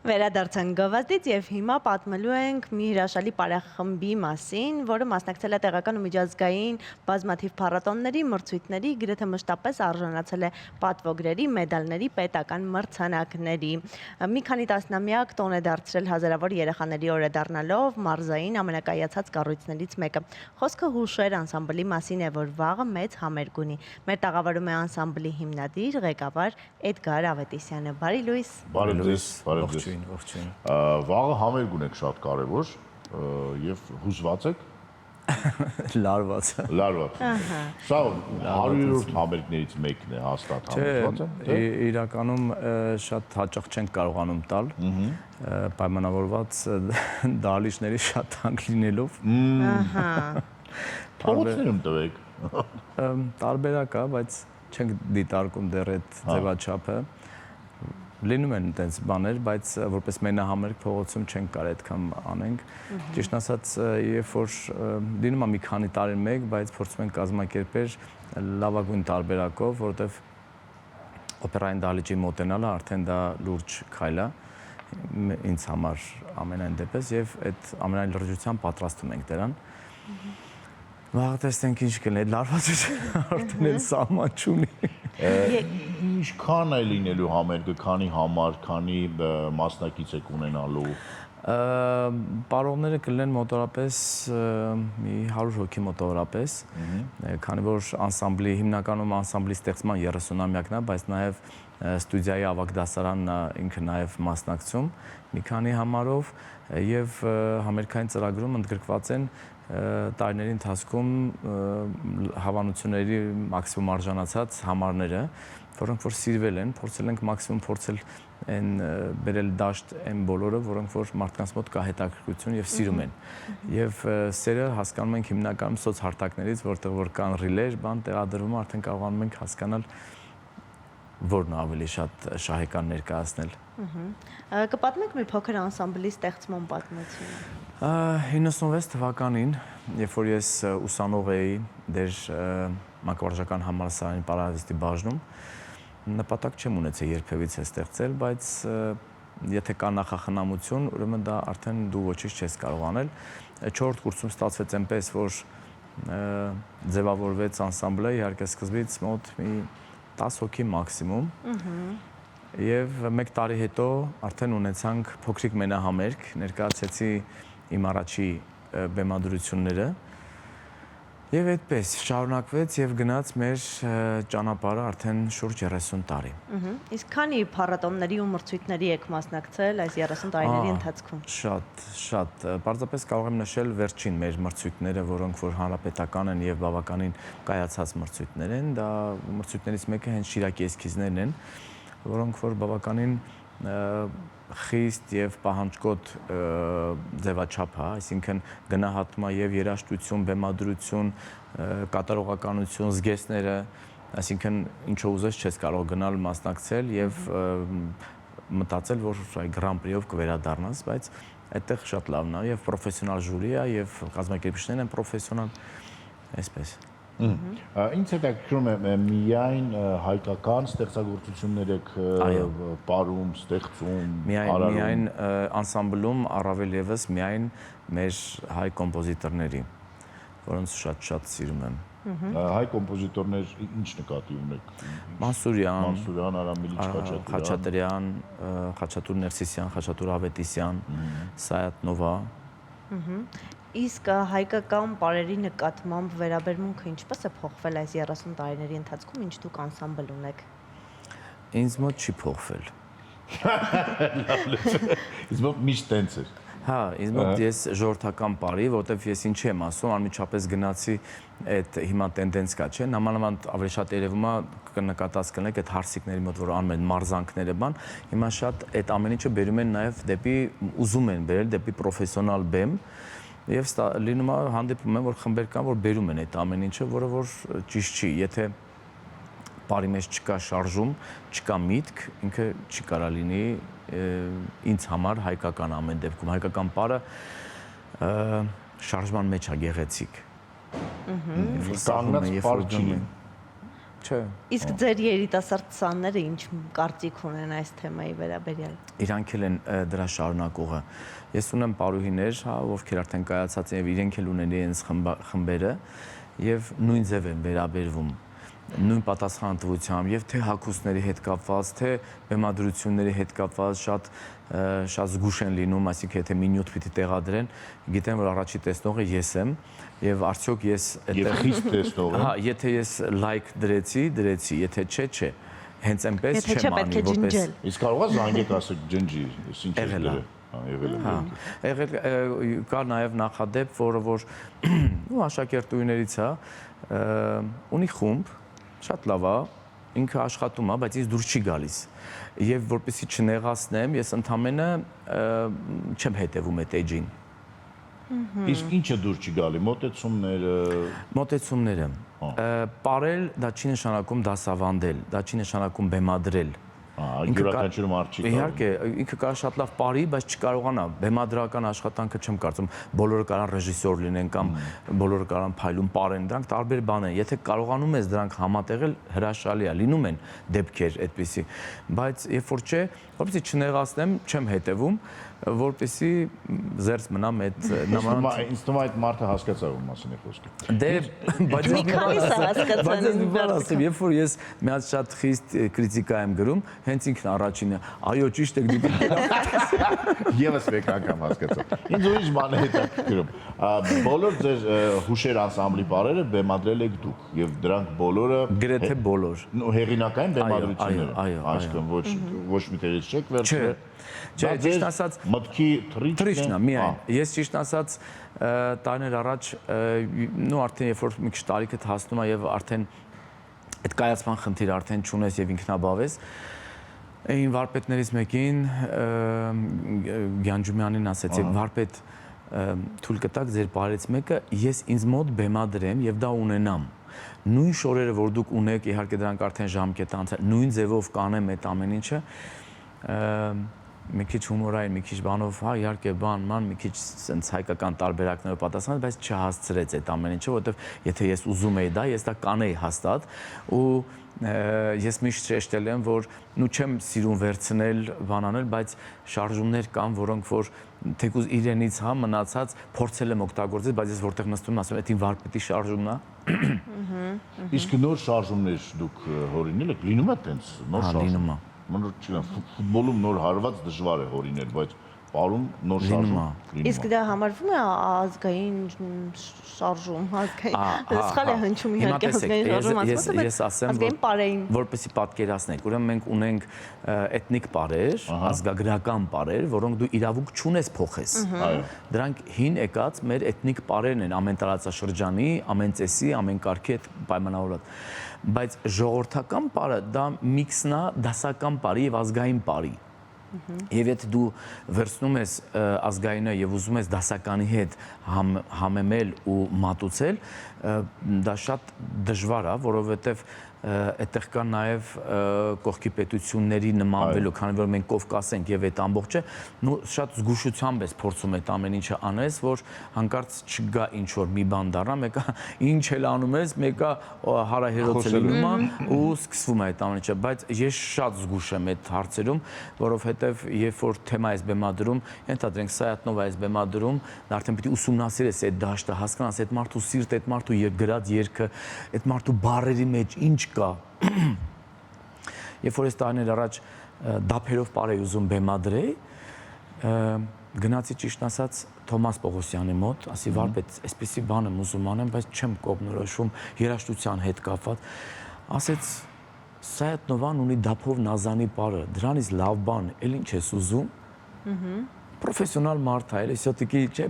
Վերադարձանք գովազդից եւ հիմա պատմելու ենք մի հրաշալի պարախմբի մասին, որը մասնակցել է տեղական ու միջազգային բազմաթիվ փառատոնների, մրցույթների, գրեթե մշտապես արժանացել է պատվոգրերի, մեդալների, պետական մրցանակների։ Մի քանի տասնամյակ տոն է դարձրել հազարավոր երեխաների օրը դառնալով մարզային ամենակայացած կառույցներից մեկը։ Խոսքը հուշեր անսամբլի մասին է, որ վաղը մեծ համերգ ունի։ Մեր տաղավարում է անսամբլի հիմնադիր, ղեկավար Էդգար Ավետիսյանը։ Բարի լույս։ Բարև ձեզ, բարև ձեզ։ Վաղը համերգ ունեք շատ կարևոր եւ հուզված եք։ Լարված։ Սա 100-րդ համերգներից մեկն է, հաստատ համոզված եմ, թե։ Իրականում շատ հաճախ չենք կարողանում տալ, պայմանավորված դահլիճների շատ թանկ լինելով։ Փողոցներում տվեք։ Տարբերակ է, բայց չենք դիտարկում դեռ այդ ձևաչափը։ Լինում են այդպես բաներ, բայց որպես մենահամերգ փողոցում չենք կարող այդքան անենք։ Ճիշտ ասած, երբ որ լինում է մի քանի տարի մեկ, բայց փորձում ենք կազմակերպել լավագույն տարբերակով, որովհետև օպերային դահլիճի մոտենալը արդեն դա լուրջ քայլ է ինձ համար ամենայն դեպս եւ այդ ամենայն լրջությամբ պատրաստում ենք դրան։ Վաղ տեսնենք ինչ կլինի, լարվածը արդեն էլ սահման չունի։ Ինչքան է լինելու համերգը, քանի համար, քանի մասնակից եք ունենալու։ Պարողները կլինեն մոտավորապես մի 100 հոգի մոտավորապես, քանի որ անսամբլի հիմնականում անսամբլի ստեղծման 30-ամյակն է, բայց նաև ստուդիայի ավագ դասարանն ինքը նաև մասնակցում մի քանի համարով եւ համերգային ծրագրում ընդգրկված են տարիների ընթացքում հավանությունների մաքսիմում արժանացած համարները, որոնք որ սիրվել են, փորձել ենք մաքսիմում փորձել են բերել դաշտ այն բոլորը, որոնք որ մարդկանց մոտ կա հետաքրքրություն եւ սիրում են։ Եվ սերը հասկանում ենք հիմնականում սոցհարթակներից, որտեղ որ կան ռիլեր, բան տեղադրվում, արդեն կարողանում ենք հասկանալ որն ավելի շատ շահեկան ներկայացնել։ Կպատմեք մի փոքր անսամբլի ստեղծման պատմությունը։ 96 թվականին, երբ որ ես ուսանող էի դեր մանկավարժական համալսարանի պարահանդեսի բաժնում, նպատակ չեմ ունեցել երբևիցե ստեղծել, բայց եթե կա նախախնամություն, ուրեմն դա արդեն դու ոչինչ չես կարող անել։ 4-րդ կուրսում ստացվեց այնպես, որ ձևավորվեց անսամբլը, իհարկե սկզբից մոտ մի 10 հոգի մաքսիմում։ Եվ մեկ տարի հետո արդեն ունեցանք փոքրիկ մենահամերգ, ներկայացեցի իմ առաջի բեմադրությունները եւ այդպես շարունակվեց եւ գնաց մեր ճանապարհը արդեն շուրջ 30 տարի։ Իսկ քանի փառատոնների ու մրցույթների եք մասնակցել այս 30 տարիների ընթացքում։ Շատ, պարզապես կարող եմ նշել վերջին մեր մրցույթները, որոնք որ հանրապետական են եւ բավականին կայացած մրցույթներ են, դա մրցույթներից մեկը հենց Շիրակի էսքիզներն են, որոնք որ բավականին խիստ եւ պահանջկոտ ձևաչափ է, այսինքն գնահատում է եւ երաժշտություն, բեմադրություն, կատարողականություն, զգեստները, այսինքն ինչով ուզես չես կարող գնալ մասնակցել եւ մտածել, որ Grand Prix-ով կվերադառնաս, բայց այդտեղ շատ լավն է եւ պրոֆեսիոնալ ժյուրի է եւ կազմակերպիչներն են պրոֆեսիոնալ, այսպես։ Ինձ հետաքրքրում է միայն հայկական ստեղծագործություններ եք պարում, ստեղծում, միայն անսամբլում առավել եւս միայն մեր հայ կոմպոզիտորների, որոնց շատ սիրում եմ։ Հայ կոմպոզիտորներ ինչ նկատի ունեք։ Մանսուրյան, Արամ Միլիչ Խաչատրյան, Խաչատուր Ներսիսյան, Խաչատուր Ավետիսյան, Սայաթ Նովա։ Իսկ հայկական պարերի նկատմամբ վերաբերմունքը ինչպես է փոխվել այս 30 տարիների ընթացքում, ինչ դուք անսամբլ ունեք։ Ինձ մոտ չի փոխվել։ Ինձ մոտ միշտ տենց էր։ Հա, ինձ մոտ ես ժողովրդական պարի, որտեվ ես ինչի եմ ասում, անմիջապես գնացի այդ հիմա տենդենս կա, չէ՞, նամանավանդ ավելի շատ երևում է կնկատած կլինեք այդ հարսիկների մոտ, որ անում են մարզանքները, բան, հիմա շատ այդ ամեն ինչը բերում են նաև դեպի ուզում են բերել դեպի պրոֆեսիոնալ բեմ եւ լինում է հանդիպում են, որ խմբեր կան, որ բերում են այդ ամեն ինչը, որը որ ճիշտ չի, եթե բարի մեջ չկա շարժում, չկա միտք, ինքը չի կարա լինի ինձ համար հայկական ամեն դեպքում, հայկական պարը շարժման մեջ է գեղեցիկ։ Կանգնած պար չի։ Չէ։ Իսկ ձեր երիտասարդ սանները ինչ կարծիք ունեն այս թեմայի վերաբերյալ։ Իրանք էլ են դրա շարունակողը։ Ես ունեմ պարուհիներ, հա, ովքեր արդեն կայացած են եւ իրենք էլ ունեն իրենց խմբերը եւ նույն ձև են վերաբերվում նույն պատասխանատվությամբ եւ թե հագուստների հետ կապված, թե բեմադրությունների հետ կապված շատ զգուշ են լինում, այսինքն եթե մի նյութ պիտի տեղադրեն, գիտեն որ առաջի տեսնողը ես եմ եւ արդյոք ես այդտեղ խիստ տեսնող եմ։ Հա, եթե ես լայք դրեցի, եթե չէ։ Հենց այնպես չեմ անի, որպես Իսկ կարող է զանգեք ասեք ջնջի, ես ինչ եմ դրել։ Եղել կա նաև նախադեպ, որ աշակերտուհիներից է, ունի խումբ, շատ լավ է, ինքը աշխատում է, բայց ինձ դուրս չի գալիս։ Եվ որպեսզի չնեղացնեմ, ես ընդամենը չեմ հետևում այդ էջին։ Իսկ ինչը դուր չի գալի, Մոտեցումները։ Պարել դա չի նշանակում դասավանդել, դա չի նշանակում բեմադրել։ Յուրաքանչյուր մարդ չի կարող։ Իհարկե, ինքը կարող շատ լավ պարի, բայց չկարողանա բեմադրական աշխատանքը չեմ կարծում, բոլորը կարան ռեժիսոր լինեն կամ բոլորը կարան փայլուն պարեն, դրանք տարբեր բան են։ Եթե կարողանում ես դրանք համատեղել, հրաշալի է, լինում են դեպքեր այդպիսի, բայց երբ որ չէ, որպեսզի չնեղացնեմ, չեմ հետևում, որպեսզի զերծ մնամ այդ նմանած։ Ինձ թվում է այդ մարդը հասկացա ում մասին է խոսքը։ Դե, բայց մի քանիսը հասկացան։ Երբ որ ես մի հատ շատ խիստ քրիտիկա եմ գրում, հենց ինքն առաջինը, այո, ճիշտ եք դուք։ Եվս մեկ անգամ հասկացա։ Ինձ ուրիշ բան է հետաքրքրում։ Բոլոր ձեր հուշեր անսամբլի պարերը բեմադրել եք դուք եւ դրանք բոլորը գրեթե բոլոր հեղինակային բեմադրություններ։ Այո, Այսինքն ոչ մի տեղից չեք վերցրել։ Չէ, ճիշտ ասած, մտքի թրիչն է միայն։ Ես ճիշտ ասած տարիներ առաջ, արդեն երբ որ մի քիչ տարիքդ հասնում է եւ արդեն այդ կայացման խնդիր արդեն չունես եւ ինքնաբավ ես, այն վարպետներից մեկին Գյանջումյանին ասեցի, վարպետ թույլ կտաք ձեր բարից մեկը, ես ինձ մոտ բեմադրեմ եւ դա ունենամ։ Նույն շորերը, որ դուք ունեք, իհարկե դրանք արդեն ժամկետ անցել, նույն ձևով կանեմ այդ ամեն ինչը, մի քիչ հումորային, մի քիչ բանով, հա, իհարկե մի քիչ sense հայկական տարբերակներով պատասխանել, բայց չհասցրեց այդ ամեն ինչը, որովհետև եթե ես ուզում էի դա, ես դա կանեի հաստատ ու ես միշտ շեշտել եմ, որ չեմ սիրում վերցնել, բանանել, բայց շարժումներ կան, որոնք որ թեկուզ իրենից հա մնացած փորձել եմ օգտագործել, բայց ես որտեղ նստում եմ, ասում եմ, դա վարպետի շարժումն է։ Իսկ նոր շարժումներ դուք հորինել եք, լինում է տենց նոր շարժում։ Ֆուտբոլում նոր հարված դժվար է հորինել, բայց պարում նոր շարժում։ Իսկ դա համարվում է ազգային շարժում, սխալ է հնչում իհարկե ազգային շարժում ասվածը, ես ասեմ, որպեսզի պատկերացնեք, ուրեմն մենք ունենք էթնիկ պարեր, ազգագրական պարեր, որոնք դու իրավունք չունես փոխես։ Դրանք հին եկած մեր էթնիկ պարերն են, ամեն տարածաշրջանի, ամեն ծեսի, ամեն կարգի հետ պայմանավորված։ Բայց ժողովրդական պարը դա միքսն է դասական պարի եւ ազգային պարի։ Եվ եթե դու վերցնում ես ազգայինը եւ ուզում ես դասականի հետ համեմել ու մատուցել, դա շատ դժվար է, որովհետեւ այդտեղ կա նաև կողքի պետությունների նմանվելու, քանի որ մենք Կովկաս ենք եւ այդ ամբողջը, շատ զգուշությամբ ես փորձում այդ ամեն ինչը անես, որ հանկարծ չգա ինչ որ մի բան դառնա, մեկը ինչ էլ անում ես, մեկը հարահերոց լինում է ու սկսվում է այդ ամեն ինչը, բայց ես շատ զգուշ եմ այդ հարցերում, որովհետեւ երբ որ թեմա ես բեմադրում, ենթադրենք Սայատնովա ես բեմադրում, արդեն պիտի ուսումնասիրես այդ դաշտը, հասկանաս այդ մարդու սիրտ, այդ մարդու գրած երգը, այդ մարդու բառերի մեջ ինչ կա։ Երբ որ ես տարիներ առաջ դափերով պար էի ուզում բեմադրեի, գնացի ճիշտ ասած Թոմաս Պողոսյանի մոտ, ասի վարպետ, այսպեսի բան եմ ուզում անեմ, բայց չեմ կողմնորոշվում երաժշտության հետ կապված։ Ասեց Սայատնովան ունի դափով Նազանի պարը, դրանից լավ բան, էլ ինչ ես ուզում։ Պրոֆեսիոնալ մարդ է, էլի չէ,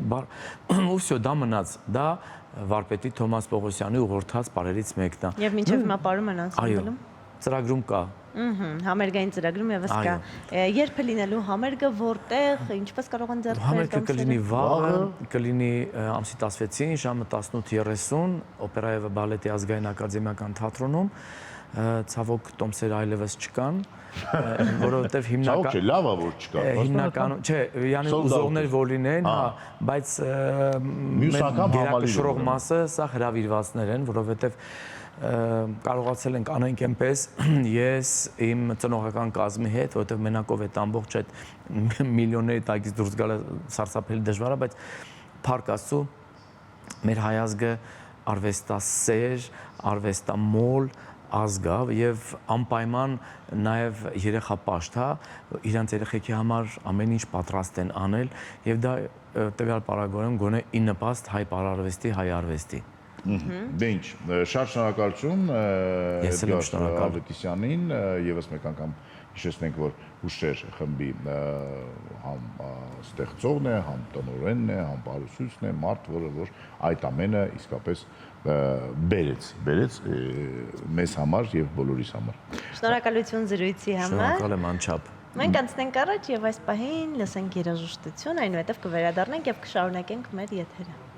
ու վсё դա մնաց, դա վարպետի Թոմաս Պողոսյանի ուղղորդած պարերից մեկն է։ Եվ մինչև հիմա պարում են անսամբլում։ Ծրագրում կա։ Համերգային ծրագրում եւս կա։ Երբ է լինելու համերգը, որտեղ, ինչպես կարող են ձեռք բերել։ Համերգը կլինի վաղը, կլինի ամսի 16-ին ժամը 18:30 Օպերա եւ բալետի ազգային ակադեմիական թատրոնում։ ցավոք տոմսերը այլևս չկան, որովհետև Ցավոք չէ, լավ է որ չկա։ հիմնականում, չէ, յանի ուզողներ որ լինեն, հա, բայց գերակշռող մասը սա հրավիրվածներ են, որովհետև կարողացել ենք անենք այնպես ես իմ ծնողական կազմի հետ, որովհետև մենակով այդ ամբողջ այդ միլիոնների տակից դուրս գալը սարսափելի դժվար է, բայց փառք Աստծո մեր հայազգը արվեստասեր, արվեստամոլ ազգ է եւ անպայման նաեւ երեխապաշտ է, իրանց երեխեքի համար ամեն ինչ պատրաստ են անել եւ դա տվյալ պարագայում գոնե ի նպաստ հայ պարարվեստի, հայ արվեստի։ Դե ինչ, շատ շնորհակալություն Էդգար Ավետիսյանին, եւս մեկ անգամ հիշեցնենք, որ Հուշեր խմբի համ ստեղծողն է, համ տնօրենն է, համ բարուսույցն է, մարդ, որը որ այդ ամենը իսկապես բերեց մեզ համար եւ բոլորիս համար։ Շնորհակալություն զրույցի համար։ Շնորհակալ եմ անչափ։ Մենք անցնենք առաջ եւ այս պահին լսենք երաժշտություն, այնուհետև կվերադառնանք եւ կշարունակենք մեր եթերը։